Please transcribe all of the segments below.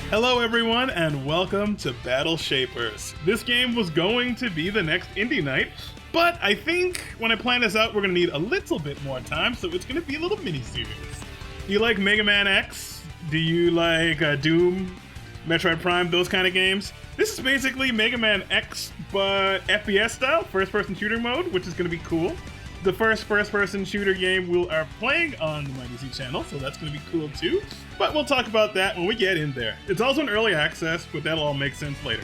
Hello everyone and welcome to Battle Shapers. This game was going to be the next indie night, but I think when I plan this out we're going to need a little bit more time, so it's going to be a little mini-series. Do you like Mega Man X? Do you like Doom, Metroid Prime, those kind of games? This is basically Mega Man X, but FPS style, first-person shooter mode, which is going to be cool. The first-person shooter game we are playing on the MyDC channel, so that's going to be cool too. But we'll talk about that when we get in there. It's also an early access, but that'll all make sense later.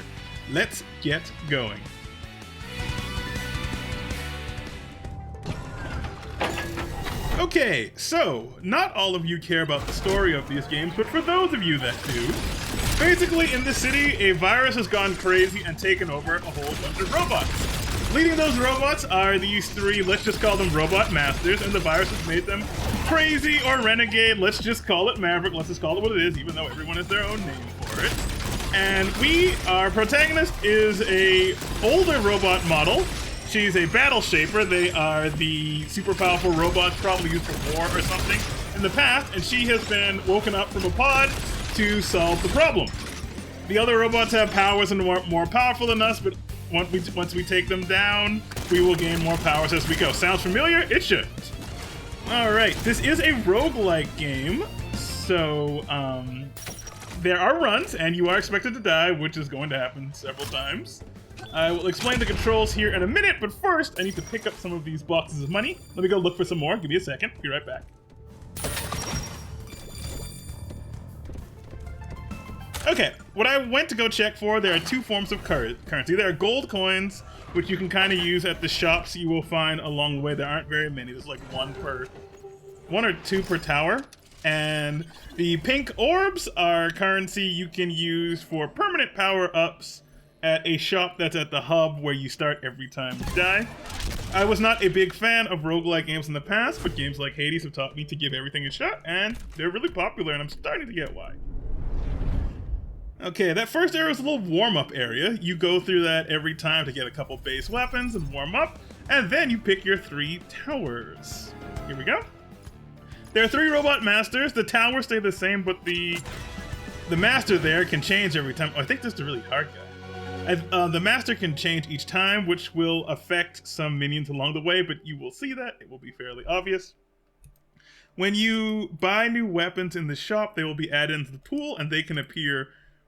Let's get going. Okay, so not all of you care about the story of these games, but for those of you that do, basically in this city, a virus has gone crazy and taken over a whole bunch of robots. Leading those robots are these three, let's just call them robot masters, and the virus has made them crazy or renegade. Let's just call it Maverick. Let's just call it what it is, even though everyone has their own name for it. And our protagonist is a older robot model. She's a battle shaper. They are the super powerful robots probably used for war or something in the past, and she has been woken up from a pod to solve the problem. The other robots have powers and are more powerful than us, but once we take them down, we will gain more powers as we go. Sounds familiar? It should. Alright, this is a roguelike game, so there are runs, and you are expected to die, which is going to happen several times. I will explain the controls here in a minute, but first, I need to pick up some of these boxes of money. Let me go look for some more. Give me a second. Be right back. Okay, what I went to go check for, there are two forms of currency. There are gold coins, which you can kind of use at the shops you will find along the way. There aren't very many. There's like one or two per tower. And the pink orbs are currency you can use for permanent power-ups at a shop that's at the hub where you start every time you die. I was not a big fan of roguelike games in the past, but games like Hades have taught me to give everything a shot, and they're really popular, and I'm starting to get why. Okay, that first area is a little warm-up area. You go through that every time to get a couple base weapons and warm up, and then you pick your three towers. Here we go. There are three robot masters. The towers stay the same, but the master there can change every time. Oh, I think this is a really hard guy. The master can change each time, which will affect some minions along the way, but you will see that. It will be fairly obvious. When you buy new weapons in the shop, they will be added into the pool, and they can appear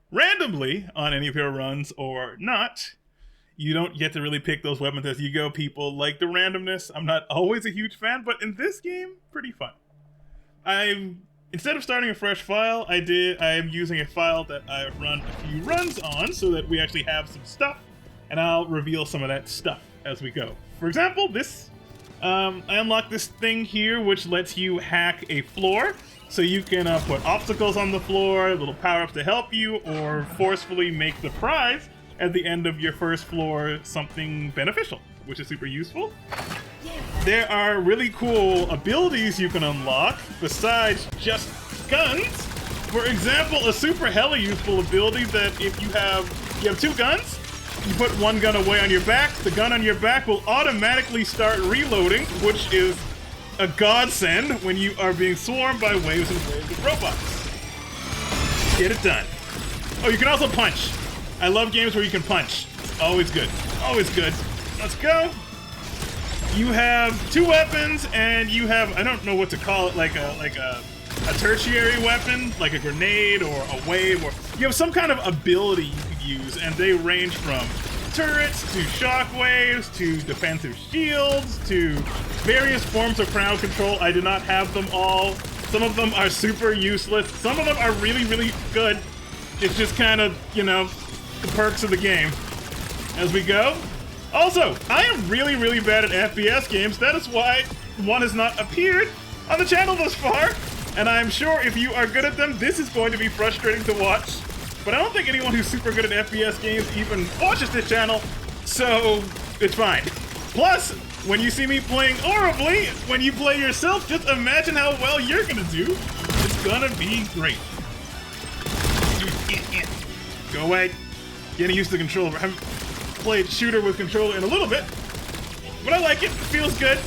randomly on any of your runs or not. You don't get to really pick those weapons as you go. People like the randomness. I'm not always a huge fan, but in this game, pretty fun. Instead of starting a fresh file, I am using a file that I've run a few runs on so that we actually have some stuff, and I'll reveal some of that stuff as we go. For example, I unlocked this thing here which lets you hack a floor. So you can put obstacles on the floor, little power-ups to help you, or forcefully make the prize at the end of your first floor something beneficial, which is super useful. There are really cool abilities you can unlock besides just guns. For example, a super hella useful ability that if you have two guns, you put one gun away on your back, the gun on your back will automatically start reloading, which is a godsend when you are being swarmed by waves and waves of robots. Get it done. Oh, you can also punch. I love games where you can punch. Always good. Always good. Let's go. You have two weapons, and you have, I don't know what to call it, like a tertiary weapon, like a grenade or a wave, or you have some kind of ability you could use, and they range from turrets to shockwaves to defensive shields to various forms of crowd control. I do not have them all. Some of them are super useless. Some of them are really, really good. It's just kind of, the perks of the game. As we go. Also, I am really, really bad at FPS games. That is why one has not appeared on the channel thus far. And I'm sure if you are good at them, this is going to be frustrating to watch. But I don't think anyone who's super good at FPS games even watches this channel, so it's fine. Plus, when you see me playing horribly, when you play yourself, just imagine how well you're gonna do. It's gonna be great. Go away. Getting used to the controller. I haven't played shooter with controller in a little bit, but I like it. It feels good.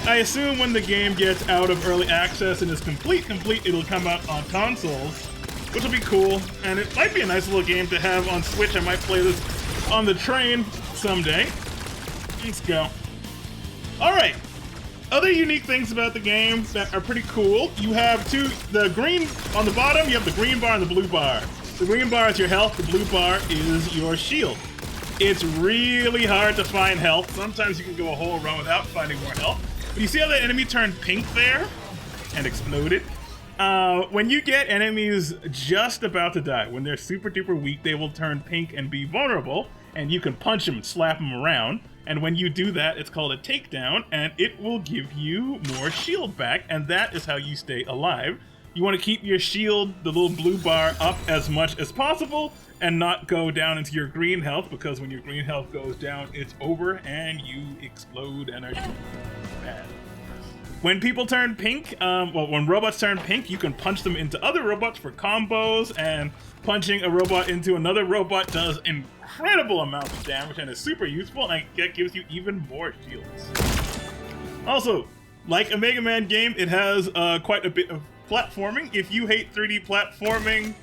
I assume when the game gets out of early access and is complete, it'll come out on consoles. which will be cool. And it might be a nice little game to have on Switch. I might play this on the train someday. Let's go. All right. Other unique things about the game that are pretty cool. You have the green on the bottom, you have the green bar and the blue bar. The green bar is your health, the blue bar is your shield. It's really hard to find health. Sometimes you can go a whole run without finding more health. But you see how that enemy turned pink there and exploded? When you get enemies just about to die, when they're super duper weak, they will turn pink and be vulnerable, and you can punch them and slap them around. And when you do that, it's called a takedown, and it will give you more shield back, and that is how you stay alive. You want to keep your shield, the little blue bar, up as much as possible, and not go down into your green health, because when your green health goes down, it's over, and you explode and are bad. When people turn pink, when robots turn pink, you can punch them into other robots for combos, and punching a robot into another robot does incredible amounts of damage and is super useful, and that gives you even more shields. Also, like a Mega Man game, it has quite a bit of platforming. If you hate 3D platforming,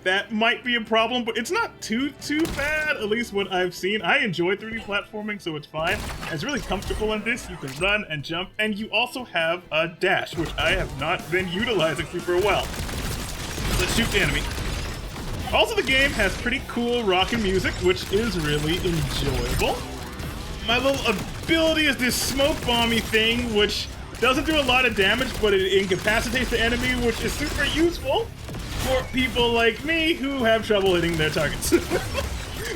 that might be a problem, but it's not too bad, at least what I've seen. I enjoy 3D platforming, so it's fine. It's really comfortable in this. You can run and jump, and you also have a dash, which I have not been utilizing super well. Let's shoot the enemy. Also, the game has pretty cool rockin' music, which is really enjoyable. My little ability is this smoke bomby thing, which doesn't do a lot of damage, but it incapacitates the enemy, which is super useful for people like me who have trouble hitting their targets.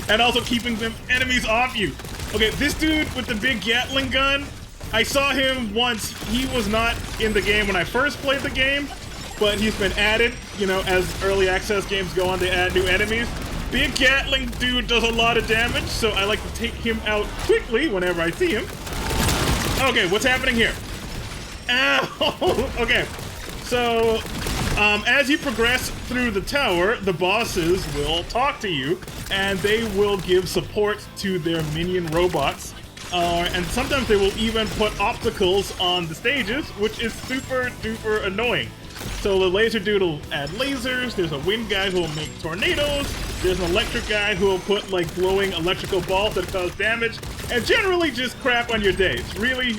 And also keeping them enemies off you. Okay, this dude with the big Gatling gun, I saw him once. He was not in the game when I first played the game, but he's been added, you know, as early access games go on, they add new enemies. Big Gatling dude does a lot of damage, so I like to take him out quickly whenever I see him. Okay, what's happening here? Ow! Okay, so as you progress through the tower, the bosses will talk to you, and they will give support to their minion robots. And sometimes they will even put obstacles on the stages, which is super duper annoying. So the laser dude will add lasers, there's a wind guy who will make tornadoes, there's an electric guy who will put like glowing electrical balls that cause damage, and generally just crap on your day. It's really,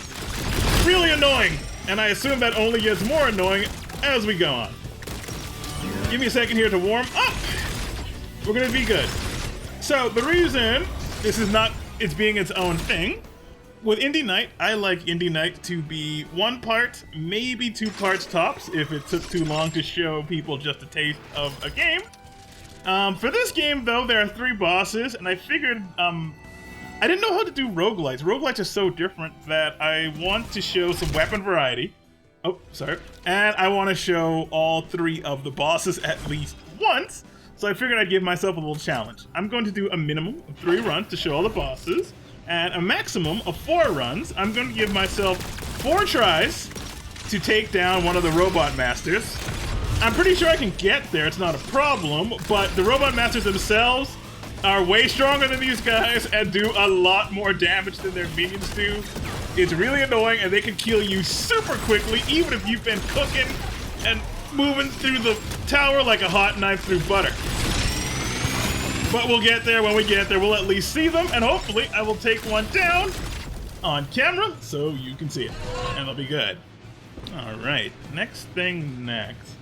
really annoying, and I assume that only gets more annoying as we go on. Give me a second here to warm up. We're gonna be good. So the reason this is not it's being its own thing, with Indie Night, I like Indie Night to be 1 part, maybe 2 parts tops, if it took too long to show people just a taste of a game. For this game, though, there are 3 bosses, and I figured, I didn't know how to do roguelites. Roguelites are so different that I want to show some weapon variety. Oh, sorry. And I want to show all 3 of the bosses at least once, so I figured I'd give myself a little challenge. I'm going to do a minimum of 3 runs to show all the bosses, and a maximum of 4 runs. I'm going to give myself 4 tries to take down one of the Robot Masters. I'm pretty sure I can get there, it's not a problem, but the Robot Masters themselves are way stronger than these guys and do a lot more damage than their minions do. It's really annoying, and they can kill you super quickly, even if you've been cooking and moving through the tower like a hot knife through butter. But we'll get there. When we get there, we'll at least see them, and hopefully I will take one down on camera so you can see it, and it'll be good. All right, next thing next.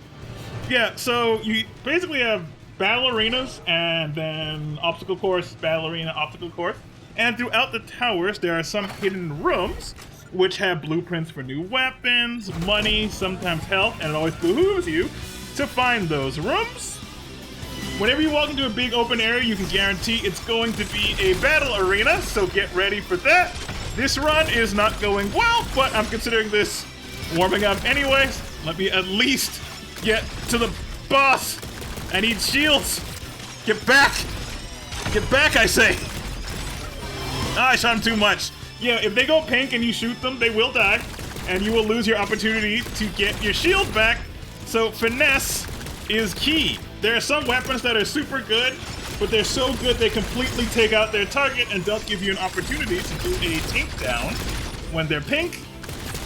Yeah, so you basically have battle arenas, and then obstacle course, battle arena, obstacle course. And throughout the towers, there are some hidden rooms which have blueprints for new weapons, money, sometimes health, and it always behooves you to find those rooms. Whenever you walk into a big open area, you can guarantee it's going to be a battle arena, so get ready for that. This run is not going well, but I'm considering this warming up anyways. Let me at least get to the boss. I need shields. Get back. Get back, I say. Ah, I shot him too much. Yeah, if they go pink and you shoot them, they will die, and you will lose your opportunity to get your shield back. So finesse is key. There are some weapons that are super good, but they're so good they completely take out their target and don't give you an opportunity to do a takedown when they're pink,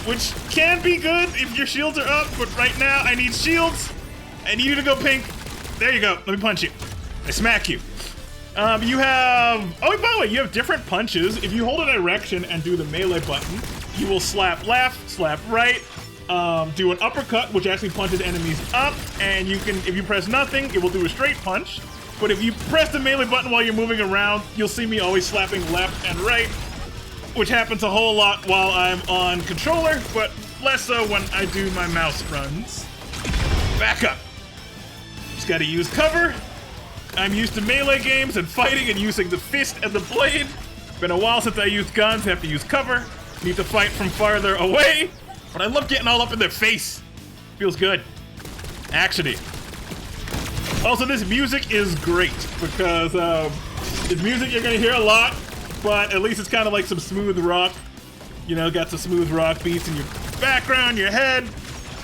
which can be good if your shields are up, but right now I need shields. I need you to go pink. There you go. Let me punch you. I smack you. You have... Oh, by the way, you have different punches. If you hold a direction and do the melee button, you will slap left, slap right, do an uppercut, which actually punches enemies up, and you can, if you press nothing, it will do a straight punch. But if you press the melee button while you're moving around, you'll see me always slapping left and right, which happens a whole lot while I'm on controller, but less so when I do my mouse runs. Back up. Just gotta use cover. I'm used to melee games and fighting and using the fist and the blade. Been a while since I used guns, have to use cover. Need to fight from farther away. But I love getting all up in their face. Feels good. Actiony. Also, this music is great because it's music you're gonna hear a lot, but at least it's kind of like some smooth rock. You know, got some smooth rock beats in your background, your head.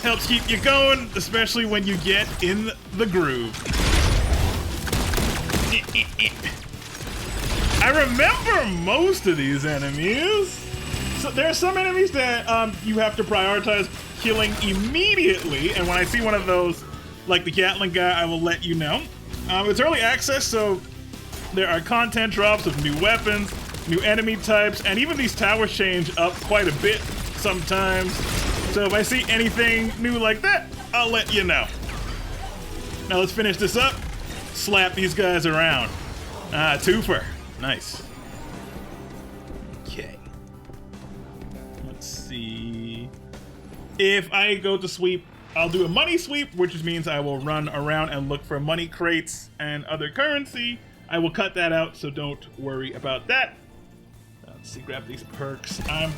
Helps keep you going, especially when you get in the groove. I remember most of these enemies. So there are some enemies that you have to prioritize killing immediately, and when I see one of those, like the Gatling guy, I will let you know. It's early access, so there are content drops of new weapons, new enemy types, and even these towers change up quite a bit sometimes. So if I see anything new like that, I'll let you know. Now let's finish this up. Slap these guys around. Twofer. Nice. Okay. Let's see. If I go to sweep, I'll do a money sweep, which means I will run around and look for money crates and other currency. I will cut that out, so don't worry about that. Let's see, grab these perks. I'm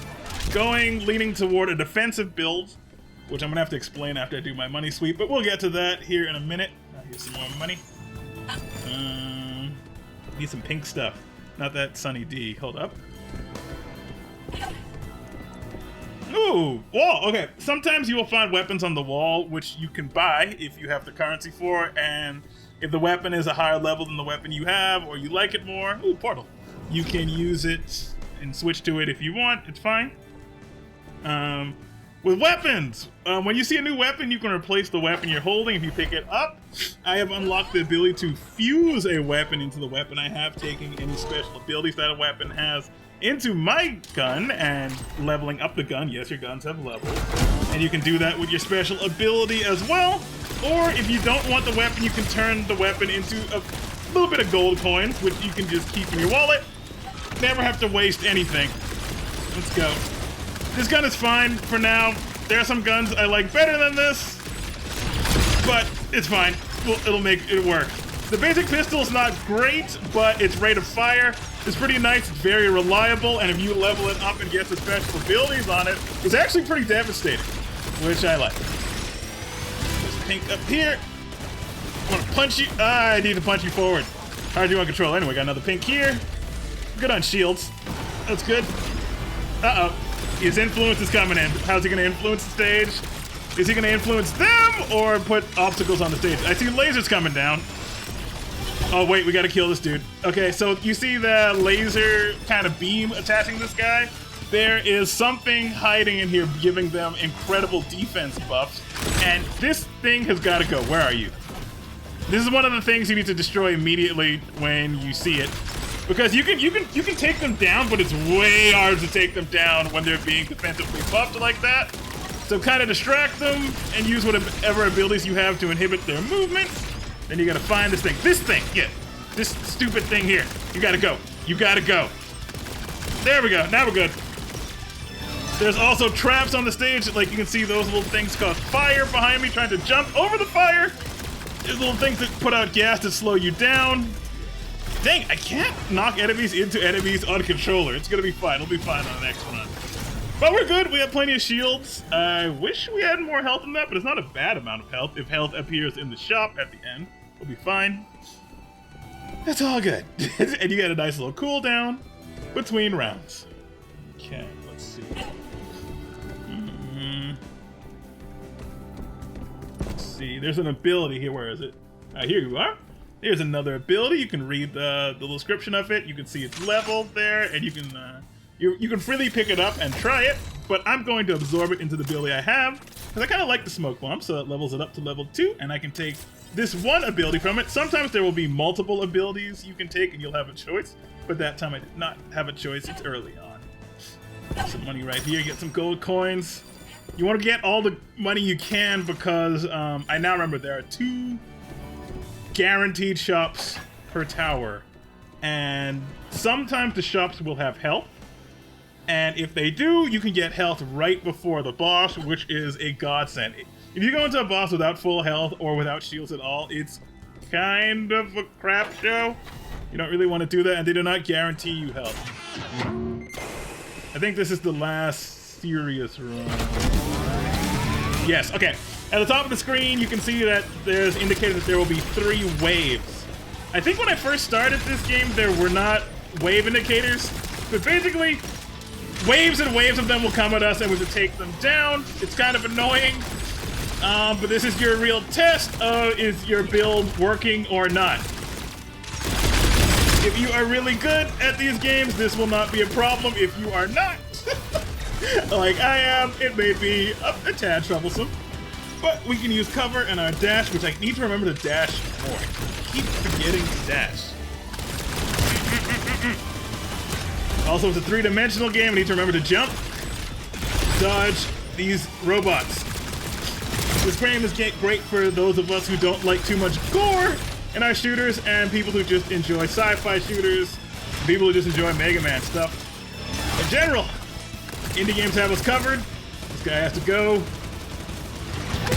leaning toward a defensive build, which I'm gonna have to explain after I do my money sweep, but we'll get to that here in a minute. Here's some more money. Need some pink stuff. Not that Sunny D. Hold up. Ooh, wall. Okay, sometimes you will find weapons on the wall, which you can buy if you have the currency for, and if the weapon is a higher level than the weapon you have, or you like it more, ooh, portal. You can use it and switch to it if you want. It's fine. With weapons, when you see a new weapon, you can replace the weapon you're holding if you pick it up. I have unlocked the ability to fuse a weapon into the weapon I have, taking any special abilities that a weapon has into my gun and leveling up the gun. Yes, your guns have levels. And you can do that with your special ability as well. Or if you don't want the weapon, you can turn the weapon into a little bit of gold coins, which you can just keep in your wallet. Never have to waste anything. Let's go. This gun is fine for now. There are some guns I like better than this, but it's fine. It'll make it work. The basic pistol is not great, but its rate of fire is pretty nice. It's very reliable, and if you level it up and get the special abilities on it, it's actually pretty devastating, which I like. There's pink up here. I want to punch you. I need to punch you forward. Hard to do on control. Anyway, got another pink here. Good on shields. That's good. Uh-oh. His influence is coming in. How's he going to influence the stage? Is he going to influence them or put obstacles on the stage? I see lasers coming down. Oh, wait, we got to kill this dude. Okay, so you see the laser kind of beam attaching this guy? There is something hiding in here giving them incredible defense buffs. And this thing has got to go. Where are you? This is one of the things you need to destroy immediately when you see it. Because you can take them down, but it's way hard to take them down when they're being defensively buffed like that. So kind of distract them and use whatever abilities you have to inhibit their movement. Then you gotta find this thing. This thing, yeah. This stupid thing here. You gotta go. You gotta go. There we go. Now we're good. There's also traps on the stage. Like you can see those little things cause fire behind me trying to jump over the fire. There's little things that put out gas to slow you down. Dang, I can't knock enemies into enemies on controller. It's gonna be fine. It'll be fine on the next run. But we're good. We have plenty of shields. I wish we had more health than that, but it's not a bad amount of health. If health appears in the shop at the end, we'll be fine. That's all good. And you get a nice little cooldown between rounds. Okay, let's see. Let's see. There's an ability here. Where is it? Here you are. Here's another ability. You can read the description of it. You can see its level there, and you can you can freely pick it up and try it. But I'm going to absorb it into the ability I have because I kind of like the smoke bomb, so it levels it up to level 2, and I can take this one ability from it. Sometimes there will be multiple abilities you can take and you'll have a choice, but that time I did not have a choice. It's early on. Some money right here, get some gold coins. You want to get all the money you can because I now remember there are 2 guaranteed shops per tower, and sometimes the shops will have health, and if they do, you can get health right before the boss, which is a godsend. If you go into a boss without full health or without shields at all, it's kind of a crap show. You don't really want to do that, and they do not guarantee you health. I think this is the last serious run. Yes, okay. At the top of the screen, you can see that there's indicated that there will be 3 waves. I think when I first started this game, there were not wave indicators, but basically, waves and waves of them will come at us and we will take them down. It's kind of annoying, but this is your real test of is your build working or not. If you are really good at these games, this will not be a problem. If you are not, like I am, it may be a tad troublesome. But we can use cover and our dash, which I need to remember to dash more. I keep forgetting to dash. Also, it's a 3-dimensional game. I need to remember to jump, dodge these robots. This game is great for those of us who don't like too much gore in our shooters, and people who just enjoy sci-fi shooters, people who just enjoy Mega Man stuff. In general, indie games have us covered. This guy has to go.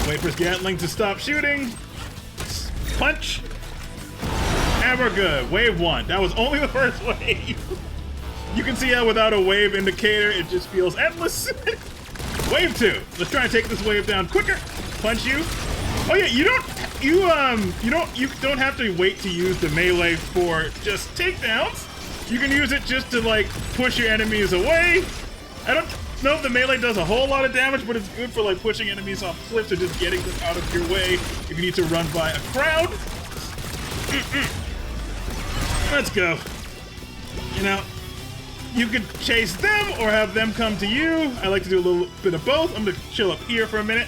Wait for his Gatling to stop shooting. Punch. And we're good. Wave 1. That was only the first wave. You can see how without a wave indicator, it just feels endless. Wave 2. Let's try and take this wave down quicker. Punch you. Oh yeah, you don't have to wait to use the melee for just takedowns. You can use it just to like push your enemies away. I don't know if the melee does a whole lot of damage, but it's good for like pushing enemies off cliffs or just getting them out of your way if you need to run by a crowd. Let's go. You know, you could chase them or have them come to you. I like to do a little bit of both. I'm gonna chill up here for a minute.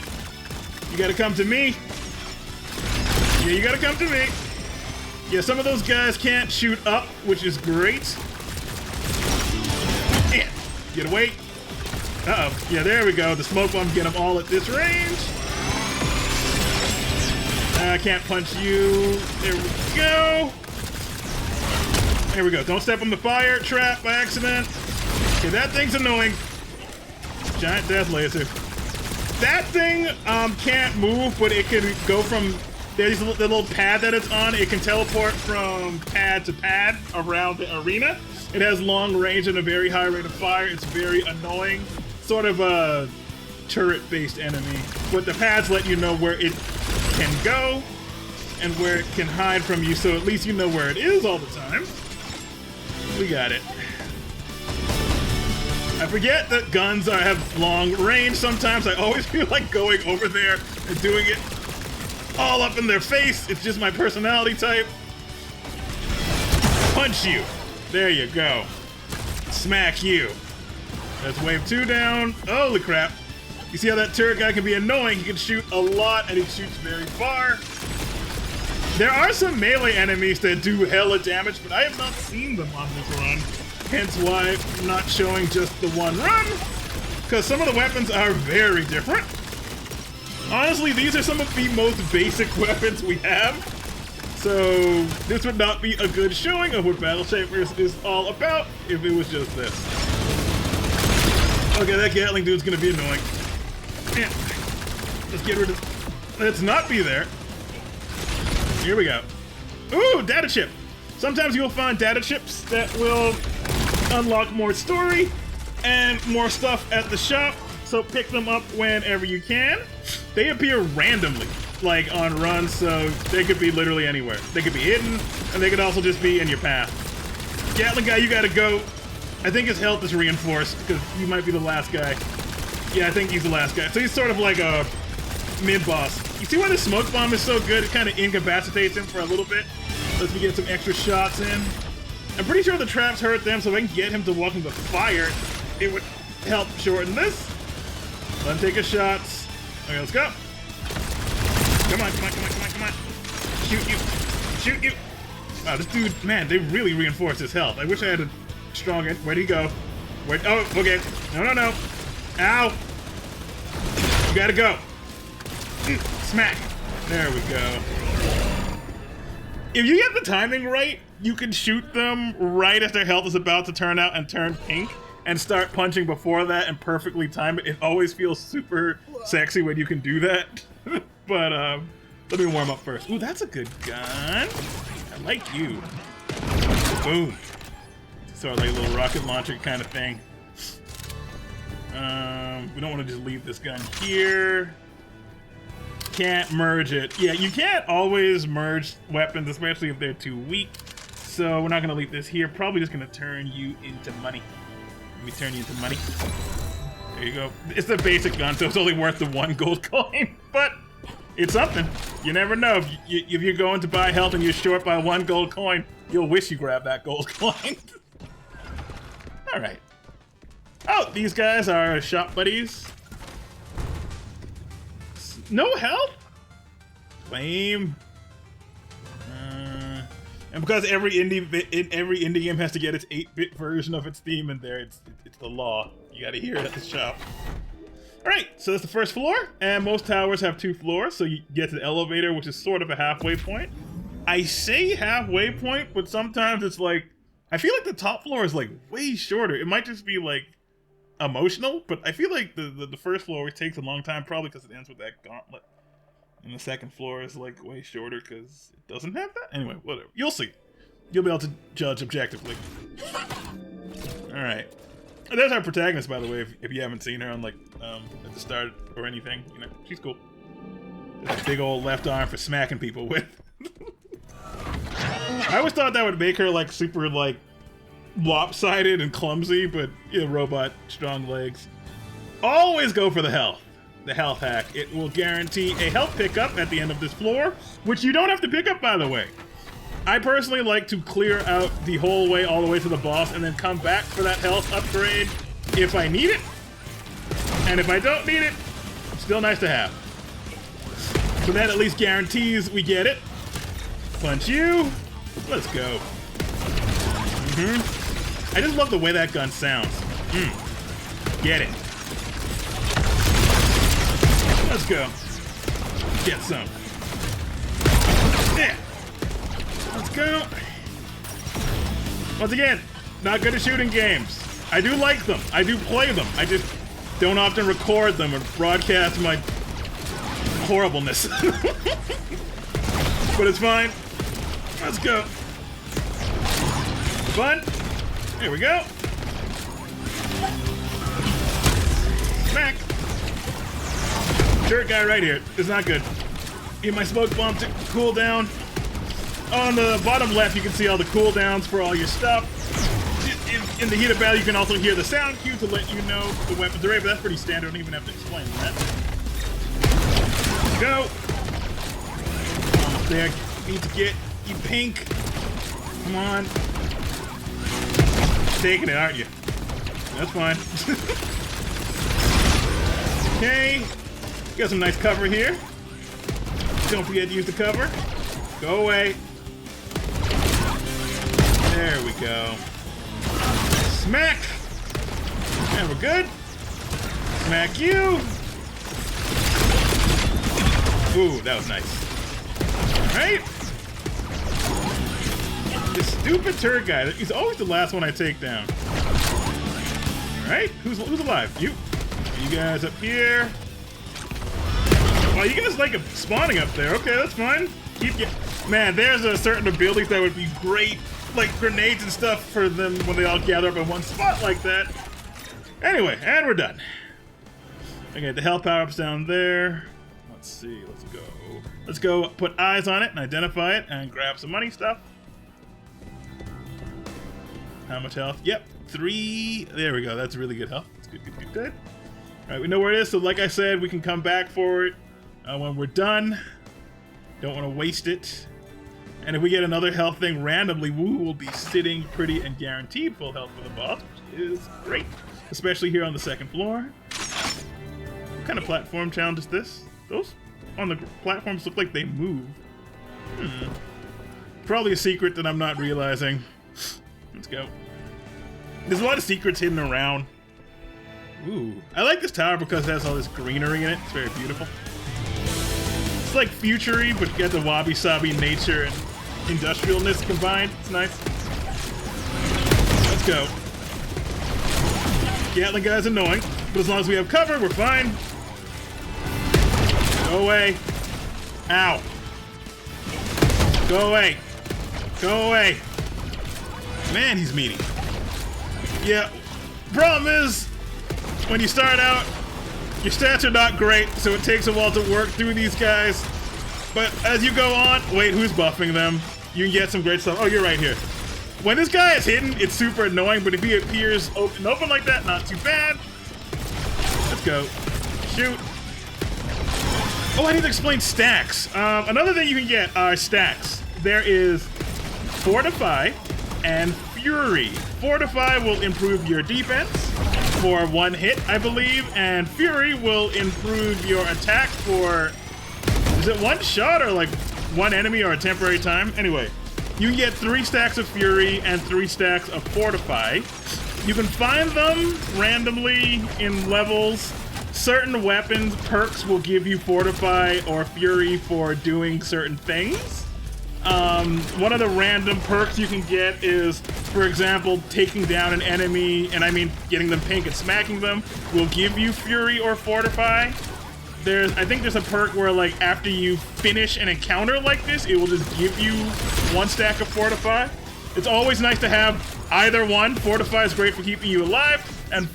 You gotta come to me. Yeah, you gotta come to me. Yeah, some of those guys can't shoot up, which is great. Yeah, get away. Uh-oh. Yeah, there we go. The smoke bombs get them all at this range. I can't punch you. There we go. There we go. Don't step on the fire trap by accident. Okay, that thing's annoying. Giant death laser. That thing can't move, but it can go from... There's the little pad that it's on. It can teleport from pad to pad around the arena. It has long range and a very high rate of fire. It's very annoying. Sort of a turret-based enemy. But the pads let you know where it can go and where it can hide from you, so at least you know where it is all the time. We got it. I forget that guns have long range sometimes. I always feel like going over there and doing it all up in their face. It's just my personality type. Punch you. There you go. Smack you. That's wave 2 down. Holy crap. You see how that turret guy can be annoying? He can shoot a lot and he shoots very far. There are some melee enemies that do hella damage, but I have not seen them on this run. Hence why I'm not showing just the one run, because some of the weapons are very different. Honestly, these are some of the most basic weapons we have, so this would not be a good showing of what Battle Shapers is all about if it was just this. Okay, that Gatling dude's gonna be annoying. Yeah. Let's get rid of... Let's not be there. Here we go. Ooh, data chip. Sometimes you'll find data chips that will unlock more story and more stuff at the shop, so pick them up whenever you can. They appear randomly, like on runs, so they could be literally anywhere. They could be hidden, and they could also just be in your path. Gatling guy, you gotta go. I think his health is reinforced, because he might be the last guy. Yeah, I think he's the last guy. So he's sort of like a mid-boss. You see why the smoke bomb is so good? It kind of incapacitates him for a little bit. Lets me get some extra shots in. I'm pretty sure the traps hurt them, so if I can get him to walk into fire, it would help shorten this. Let him take his shots. Okay, let's go. Come on, come on, come on, come on, come on. Shoot you! Shoot you! Wow, this dude, man, they really reinforced his health. I wish I had a strong... Where'd he go? Where? Oh, okay. No, no, no. Ow! You gotta go. Smack. There we go. If you get the timing right, you can shoot them right as their health is about to turn out and turn pink and start punching before that and perfectly time it. It always feels super sexy when you can do that. But let me warm up first. Ooh, that's a good gun. I like you. Boom. Sort of like a little rocket launcher kind of thing. We don't want to just leave this gun here. Can't merge it. Yeah, you can't always merge weapons, especially if they're too weak. So we're not going to leave this here. Probably just going to turn you into money. Let me turn you into money. There you go. It's a basic gun, so it's only worth the 1 gold coin. But it's something. You never know. If you're going to buy health and you're short by 1 gold coin, you'll wish you grabbed that gold coin. All right. Oh, these guys are shop buddies. No health? Lame. And because every indie game has to get its 8-bit version of its theme in there, it's the law. You gotta hear it at the shop. Alright, so that's the first floor, and most towers have 2 floors, so you get to the elevator, which is sort of a halfway point. I say halfway point, but sometimes it's like, I feel like the top floor is like way shorter. It might just be like emotional, but I feel like the first floor always takes a long time, probably because it ends with that gauntlet. And the second floor is like way shorter because it doesn't have that. Anyway, whatever. You'll see. You'll be able to judge objectively. Alright. There's our protagonist, by the way, if you haven't seen her on like at the start or anything. You know, she's cool. There's a big old left arm for smacking people with. I always thought that would make her like super like lopsided and clumsy, but you know, robot, strong legs. Always go for the health. The health hack. It will guarantee a health pickup at the end of this floor, which you don't have to pick up, by the way. I personally like to clear out the whole way all the way to the boss and then come back for that health upgrade if I need it. And if I don't need it, still nice to have. So that at least guarantees we get it. Punch you. Let's go. I just love the way that gun sounds. Get it. Let's go. Get some. Yeah. Let's go. Once again, not good at shooting games. I do like them. I do play them. I just don't often record them or broadcast my horribleness. But it's fine. Let's go. Fun. There we go. Smack. Dirt guy right here. It's not good. Get my smoke bomb to cool down. On the bottom left, you can see all the cooldowns for all your stuff. In the heat of battle, you can also hear the sound cue to let you know the weapons are ready, but that's pretty standard. I don't even have to explain that. Go. Almost there. Need to get you pink. Come on. Taking it, aren't you? That's fine. Okay. Got some nice cover here. Don't forget to use the cover. Go away. There we go. Smack! And we're good. Smack you! Ooh, that was nice. Alright. This stupid turd guy, he's always the last one I take down. Alright, who's alive? You guys up here. Oh, you guys like spawning up there. Okay, that's fine. Man, there's a certain abilities that would be great, like grenades and stuff for them when they all gather up in one spot like that. Anyway, and we're done. Okay, the health power-up's down there. Let's see, let's go. Let's go put eyes on it and identify it and grab some money stuff. How much health? Yep, 3. There we go, that's really good health. That's good, good, good, good. All right, we know where it is, so like I said, we can come back for it when we're done. Don't want to waste it. And if we get another health thing randomly, we will be sitting pretty and guaranteed full health for the boss, which is great. Especially here on the second floor. What kind of platform challenge is this? Those on the platforms look like they move. Probably a secret that I'm not realizing. Let's go. There's a lot of secrets hidden around. Ooh. I like this tower because it has all this greenery in it. It's very beautiful. It's like future-y, but you got the wabi-sabi nature and industrialness combined. It's nice. Let's go. Gatling guy's annoying, but as long as we have cover, we're fine. Go away. Ow. Go away. Go away. Man, he's meaty. Yeah. Problem is, when you start out, your stats are not great, so it takes a while to work through these guys. But as you go on, wait, who's buffing them? You can get some great stuff. Oh, you're right here. When this guy is hidden, it's super annoying, but if he appears open like that, not too bad. Let's go. Shoot. Oh, I need to explain stacks. Another thing you can get are stacks. There is Fortify and Fury. Fortify will improve your defense for 1 hit, I believe, and Fury will improve your attack for, is it 1 shot or like 1 enemy or a temporary time? Anyway, you can get 3 stacks of Fury and 3 stacks of Fortify. You can find them randomly in levels. Certain weapons, perks will give you Fortify or Fury for doing certain things. One of the random perks you can get is, for example, taking down an enemy, and I mean getting them pink and smacking them, will give you Fury or Fortify. I think there's a perk where, like, after you finish an encounter like this, it will just give you 1 stack of Fortify. It's always nice to have either one. Fortify is great for keeping you alive, and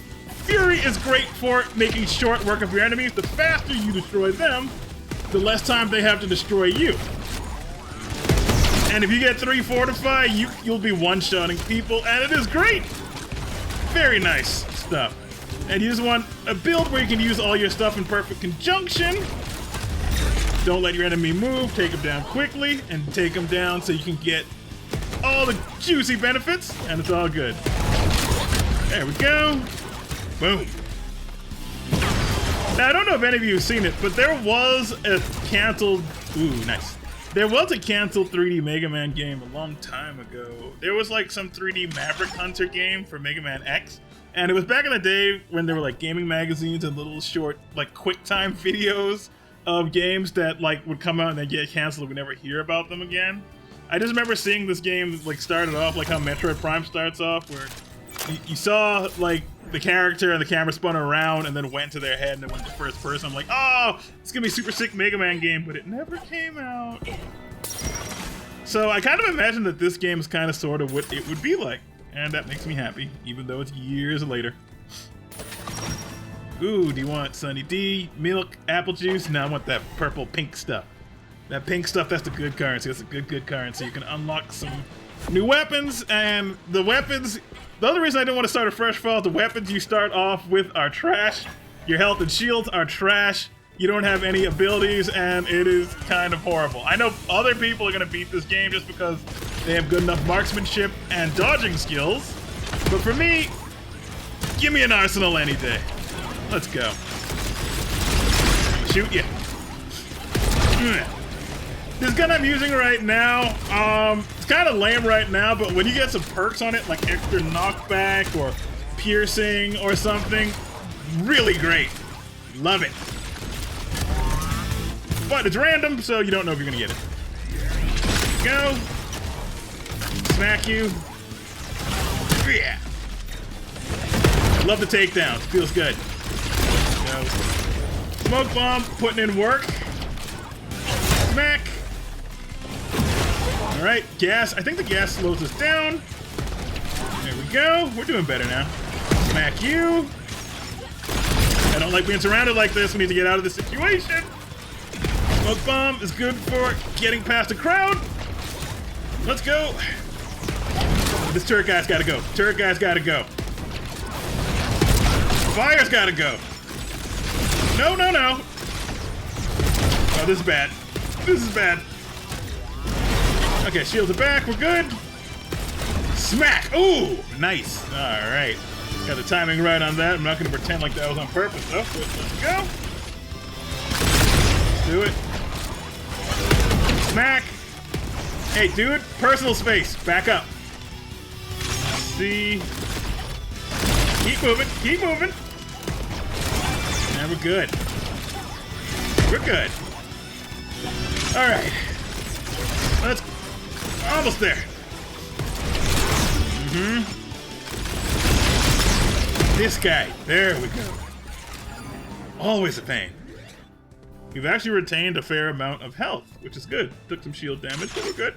Fury is great for making short work of your enemies. The faster you destroy them, the less time they have to destroy you. And if you get 3 Fortify, you'll be one-shotting people, and it is great! Very nice stuff. And you just want a build where you can use all your stuff in perfect conjunction. Don't let your enemy move, take them down quickly, and take them down so you can get all the juicy benefits, and it's all good. There we go. Boom. Now, I don't know if any of you have seen it, but there was a canceled... Ooh, nice. There was a canceled 3D Mega Man game a long time ago. There was like some 3D Maverick Hunter game for Mega Man X. And it was back in the day when there were like gaming magazines and little short, like quick time videos of games that like would come out and then get canceled and we never hear about them again. I just remember seeing this game like started off like how Metroid Prime starts off, where you saw like the character and the camera spun around and then went to their head and it went to first person. I'm like, oh, it's gonna be a super sick Mega Man game, but it never came out. So I kind of imagine that this game is kind of sort of what it would be like. And that makes me happy, even though it's years later. Ooh, do you want Sunny D, milk, apple juice? No, I want that purple pink stuff. That pink stuff, that's the good currency. That's a good currency. You can unlock some new weapons, and the weapons... The other reason I didn't want to start a fresh file, the weapons you start off with are trash. Your health and shields are trash. You don't have any abilities, and it is kind of horrible. I know other people are going to beat this game just because they have good enough marksmanship and dodging skills. But for me, give me an arsenal any day. Let's go. Shoot ya. This gun I'm using right now, it's kind of lame right now, but when you get some perks on it, like extra knockback or piercing or something, really great. Love it. But it's random, so you don't know if you're gonna get it. Go. Smack you. Yeah. Love the takedown. Feels good. Go. Smoke bomb, putting in work. Smack. All right, gas. I think the gas slows us down. There we go. We're doing better now. Smack you. I don't like being surrounded like this. We need to get out of this situation. Smoke bomb is good for getting past a crowd. Let's go. This turret guy's gotta go. Turret guy's gotta go. Fire's gotta go. No, no, no. Oh, this is bad. This is bad. Okay, shields are back. We're good. Smack. Ooh, nice. All right. Got the timing right on that. I'm not going to pretend like that was on purpose, though. Let's go. Let's do it. Smack. Hey, dude, personal space. Back up. See. Keep moving. Keep moving. And we're good. We're good. All right. Let's. Almost there. This guy. There we go. Always a pain. We've actually retained a fair amount of health, which is good. Took some shield damage, but we're good.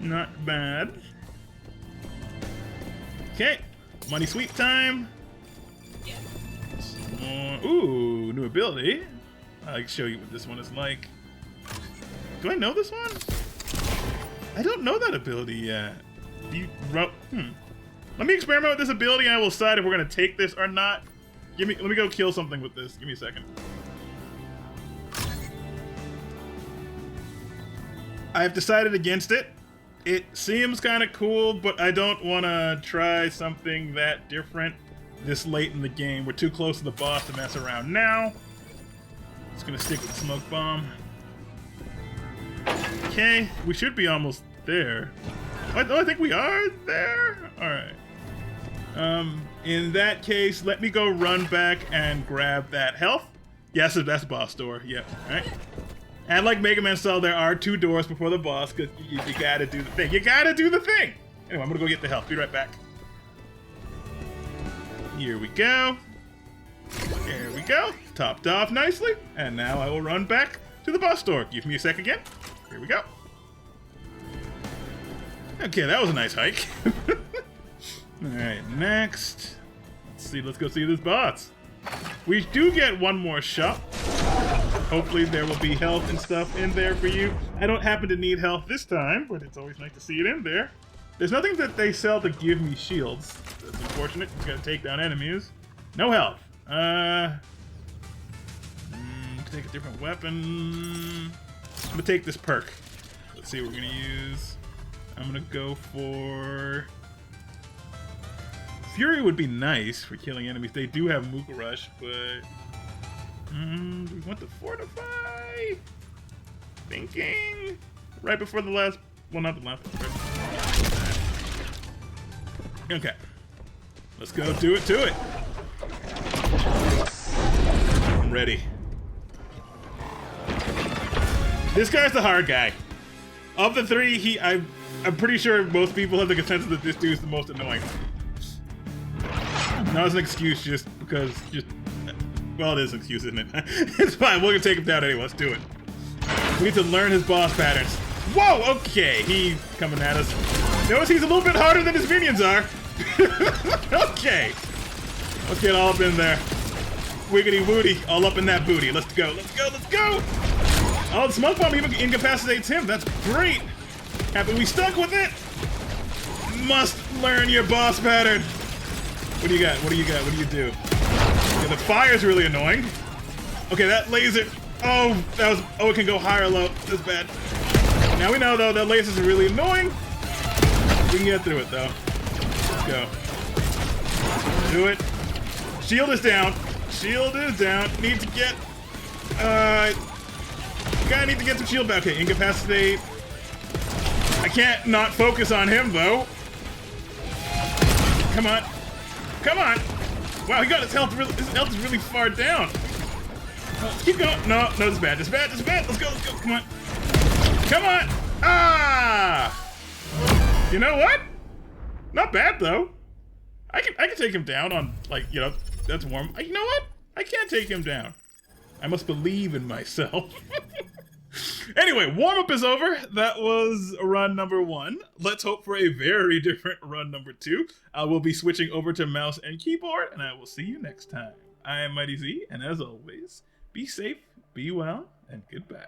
Not bad. Okay. Money sweep time. Ooh, new ability. I'll show you what this one is like. Do I know this one? I don't know that ability yet. Let me experiment with this ability and I will decide if we're gonna take this or not. Let me go kill something with this. Give me a second. I've decided against it. It seems kind of cool, but I don't want to try something that different this late in the game. We're too close to the boss to mess around now. Just gonna stick with the smoke bomb. Okay, we should be almost there. I think we are there. All right. In that case, let me go run back and grab that health. Yes, that's boss door. Yep. All right. And like Mega Man style, there are 2 doors before the boss because you gotta do the thing. You gotta do the thing. Anyway, I'm gonna go get the health. Be right back. Here we go. There we go. Topped off nicely. And now I will run back to the boss door. Give me a sec again. Here we go. Okay, that was a nice hike. Alright, next. Let's see, let's go see this boss. We do get one more shop. Hopefully there will be health and stuff in there for you. I don't happen to need health this time, but it's always nice to see it in there. There's nothing that they sell to give me shields. That's unfortunate. Just gotta take down enemies. No health. Take a different weapon. I'm gonna take this perk. Let's see what we're gonna use. I'm gonna go for... Fury would be nice for killing enemies. They do have Mooka Rush, but... do we want to fortify? Thinking... Right before the last... Well, not the last one. Okay. Let's go do it to it. I'm ready. This guy's the hard guy. Of the 3, I'm pretty sure most people have the consensus that this dude's the most annoying. Not as an excuse, just because, well, it is an excuse, isn't it? It's fine, we're gonna take him down anyway, let's do it. We need to learn his boss patterns. Whoa, okay, he's coming at us. Notice he's a little bit harder than his minions are. Okay. Let's get all up in there. Wiggity woody, all up in that booty. Let's go, let's go, let's go! Oh, the smoke bomb even incapacitates him, that's great! Happy we stuck with it! Must learn your boss pattern! What do you got? What do you got? What do you do? Yeah, the fire's really annoying. Okay, that laser... Oh, that was... Oh, it can go high or low. That's bad. Now we know, though, that laser's really annoying. We can get through it, though. Let's go. Do it. Shield is down. Shield is down. Need to get... Kinda need to get some shield back. Okay, incapacitate. I can't not focus on him, though. Come on. Come on! Wow, he got his health is really far down. Keep going. No, it's bad. It's bad. It's bad. Let's go. Let's go. Come on. Come on! Ah! You know what? Not bad though. I can take him down on, like, you know, that's warm. You know what? I can't take him down. I must believe in myself. Anyway, warm-up is over. That was run number 1. Let's hope for a very different run number 2. I will be switching over to mouse and keyboard, and I will see you next time. I am Mighty Z, and as always, be safe, be well, and goodbye.